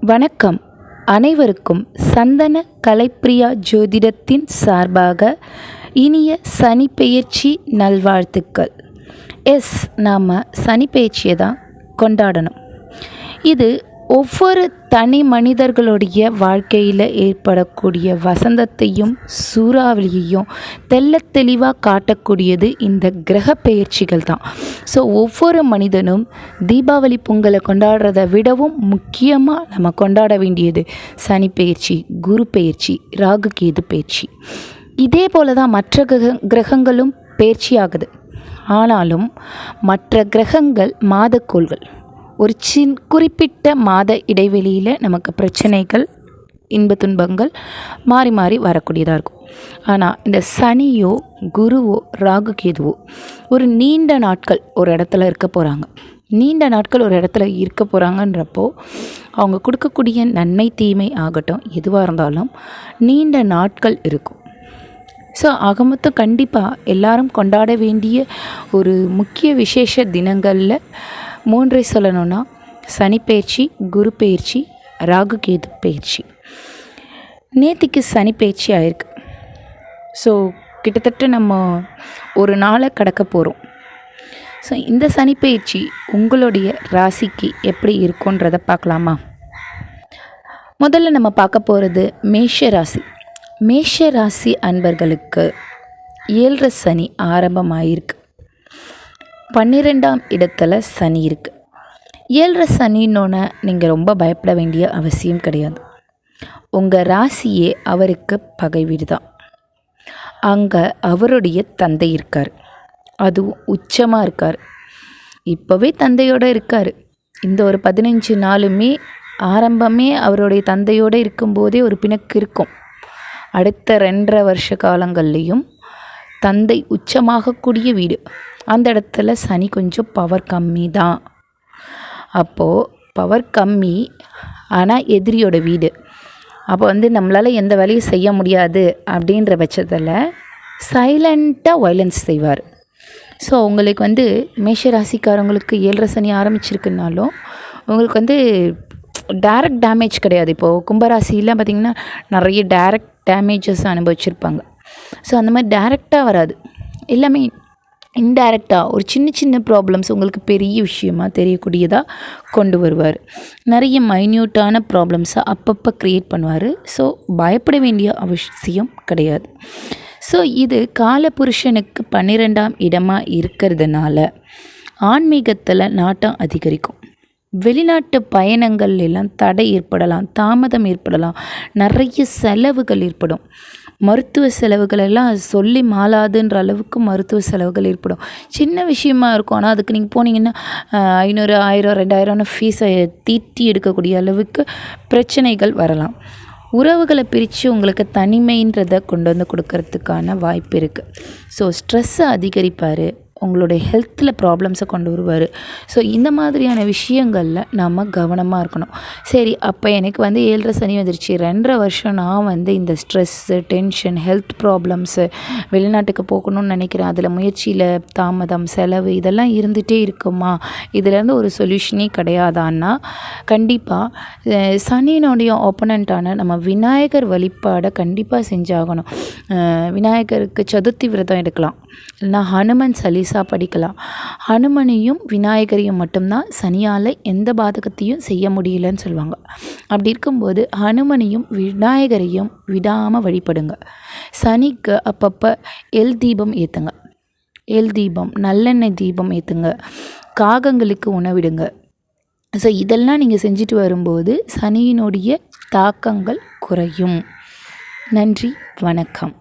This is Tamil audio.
வணக்கம். அனைவருக்கும் சந்தன கலைப்பிரியா ஜோதிடத்தின் சார்பாக இனிய சனிப்பெயர்ச்சி நல்வாழ்த்துக்கள். நாம் சனிப்பெயர்ச்சியை தான் கொண்டாடணும். இது ஒவ்வொரு தனி மனிதர்களுடைய வாழ்க்கையில் ஏற்படக்கூடிய வசந்தத்தையும் சூறாவளியையும் தெள்ளத் தெளிவாக காட்டக்கூடியது இந்த கிரக பெயர்ச்சிகள் தான். ஸோ ஒவ்வொரு மனிதனும் தீபாவளி பொங்கலை கொண்டாடுறதை விடவும் முக்கியமாக நம்ம கொண்டாட வேண்டியது சனி பெயர்ச்சி, குரு பெயர்ச்சி, ராகு கேது பெயர்ச்சி. இதே போல தான் மற்ற கிரகங்களும் பெயர்ச்சி ஆகுது. ஆனாலும் மற்ற கிரகங்கள் மாதக்கோள்கள். ஒரு குறிப்பிட்ட மாத இடைவெளியில் நமக்கு பிரச்சனைகள், இன்ப துன்பங்கள் மாறி மாறி வரக்கூடியதாக இருக்கும். ஆனால் இந்த சனியோ குருவோ ராகு கேதுவோ ஒரு நீண்ட நாட்கள் ஒரு இடத்துல இருக்க போகிறாங்க. நீண்ட நாட்கள் ஒரு இடத்துல இருக்க போகிறாங்கன்றப்போ அவங்க கொடுக்கக்கூடிய நன்மை தீமை ஆகட்டும் எதுவாக இருந்தாலும் நீண்ட நாட்கள் இருக்கும். ஸோ ஆகமொத்தம் கண்டிப்பாக எல்லாரும் கொண்டாட வேண்டிய ஒரு முக்கிய விசேஷ தினங்களில் 3 சொல்லணுன்னா சனிப்பெயர்ச்சி, குரு பெயர்ச்சி, ராகு கேது பெயர்ச்சி. நேத்திக்கு சனிப்பெயர்ச்சி ஆயிருக்கு. ஸோ கிட்டத்தட்ட நம்ம ஒரு நாளை கடக்க போகிறோம். ஸோ இந்த சனிப்பெயர்ச்சி உங்களுடைய ராசிக்கு எப்படி இருக்குன்றதை பார்க்கலாமா? முதல்ல நம்ம பார்க்க போகிறது மேஷ ராசி. மேஷ ராசி அன்பர்களுக்கு 7 சனி ஆரம்பமாயிருக்கு. 12ஆம் இடத்துல சனி இருக்குது. 7 சனின்னொன்னே நீங்கள் ரொம்ப பயப்பட வேண்டிய அவசியம் கிடையாது. உங்கள் ராசியே அவருக்கு பகை வீடு தான். அங்கே அவருடைய தந்தை இருக்கார், அதுவும் உச்சமாக இருக்கார். இப்போவே தந்தையோடு இருக்கார். இந்த ஒரு 15 நாளுமே ஆரம்பமே அவருடைய தந்தையோடு இருக்கும்போதே ஒரு பிணக்கு இருக்கும். அடுத்த 2.5 வருஷ காலங்கள்லேயும் தந்தை உச்சமாகக்கூடிய வீடு. அந்த இடத்துல சனி கொஞ்சம் பவர் கம்மி தான். அப்போது பவர் கம்மி, ஆனால் எதிரியோட வீடு. அப்போ நம்மளால் எந்த வேலையும் செய்ய முடியாது அப்படின்ற பட்சத்தில் சைலண்ட்டாக வயலன்ஸ் செய்வார். ஸோ உங்களுக்கு மேஷராசிக்காரங்களுக்கு 7 சனி ஆரம்பிச்சிருக்குனாலும் உங்களுக்கு டைரக்ட் டேமேஜ் கிடையாது. இப்போது கும்பராசியில் பார்த்திங்கன்னா நிறைய டைரக்ட் டேமேஜஸ் அனுபவிச்சிருப்பாங்க. ஸோ அந்த மாதிரி டைரெக்டாக வராது, எல்லாமே இன்டைரக்டாக ஒரு சின்ன சின்ன ப்ராப்ளம்ஸ் உங்களுக்கு பெரிய விஷயமாக தெரியக்கூடியதாக கொண்டு வருவார். நிறைய மைன்யூட்டான ப்ராப்ளம்ஸை அப்பப்போ க்ரியேட் பண்ணுவார். ஸோ பயப்பட வேண்டிய அவசியம் கிடையாது. ஸோ இது காலபுருஷனுக்கு 12ஆம் இடமாக இருக்கிறதுனால ஆன்மீகத்தில் நாட்டம் அதிகரிக்கும். வெளிநாட்டு பயணங்கள் எல்லாம் தடை ஏற்படலாம், தாமதம் ஏற்படலாம், நிறைய செலவுகள் ஏற்படும். மருத்துவ செலவுகள் எல்லாம் சொல்லி மாளாதுன்ற அளவுக்கு மருத்துவ செலவுகள் ஏற்படும். சின்ன விஷயமா இருக்கும், ஆனால் அதுக்கு நீங்கள் போனீங்கன்னா 500, 1000, 2000 ஃபீஸை தீட்டி எடுக்கக்கூடிய அளவுக்கு பிரச்சனைகள் வரலாம். உறவுகளை பிரித்து உங்களுக்கு தனிமைன்றதை கொண்டு கொடுக்கறதுக்கான வாய்ப்பு இருக்குது. ஸோ ஸ்ட்ரெஸ்ஸை அதிகரிப்பார், உங்களுடைய ஹெல்த்தில் ப்ராப்ளம்ஸை கொண்டு வருவார். ஸோ இந்த மாதிரியான விஷயங்களில் நம்ம கவனமாக இருக்கணும். சரி, அப்போ எனக்கு 7 சனி வந்துருச்சு, 2.5 வருஷம் நான் இந்த ஸ்ட்ரெஸ்ஸு, டென்ஷன், ஹெல்த் ப்ராப்ளம்ஸு, வெளிநாட்டுக்கு போகணும்னு நினைக்கிறேன், அதில் முயற்சியில் தாமதம், செலவு இதெல்லாம் இருந்துகிட்டே இருக்குமா, இதுலேருந்து ஒரு சொல்யூஷனே கிடையாதான்னா கண்டிப்பாக சனியினுடைய ஆப்போனண்ட்டான நம்ம விநாயகர் வழிபாடை கண்டிப்பாக செஞ்சாகணும். விநாயகருக்கு சதுர்த்தி விரதம் எடுக்கலாம், இல்லைனா ஹனுமன் சலீசா படிக்கலாம். ஹனுமனையும் விநாயகரையும் மட்டும்தான் சனியால் எந்த பாதகத்தையும் செய்ய முடியலன்னு சொல்லுவாங்க. அப்படி இருக்கும்போது ஹனுமனையும் விநாயகரையும் விடாமல் வழிபடுங்க. சனிக்கு அப்பப்போ எல் தீபம் ஏற்றுங்க, எல் தீபம், நல்லெண்ணெய் தீபம் ஏற்றுங்க, காகங்களுக்கு உணவிடுங்க. ஸோ இதெல்லாம் நீங்கள் செஞ்சுட்டு வரும்போது சனியினுடைய தாக்கங்கள் குறையும். நன்றி, வணக்கம்.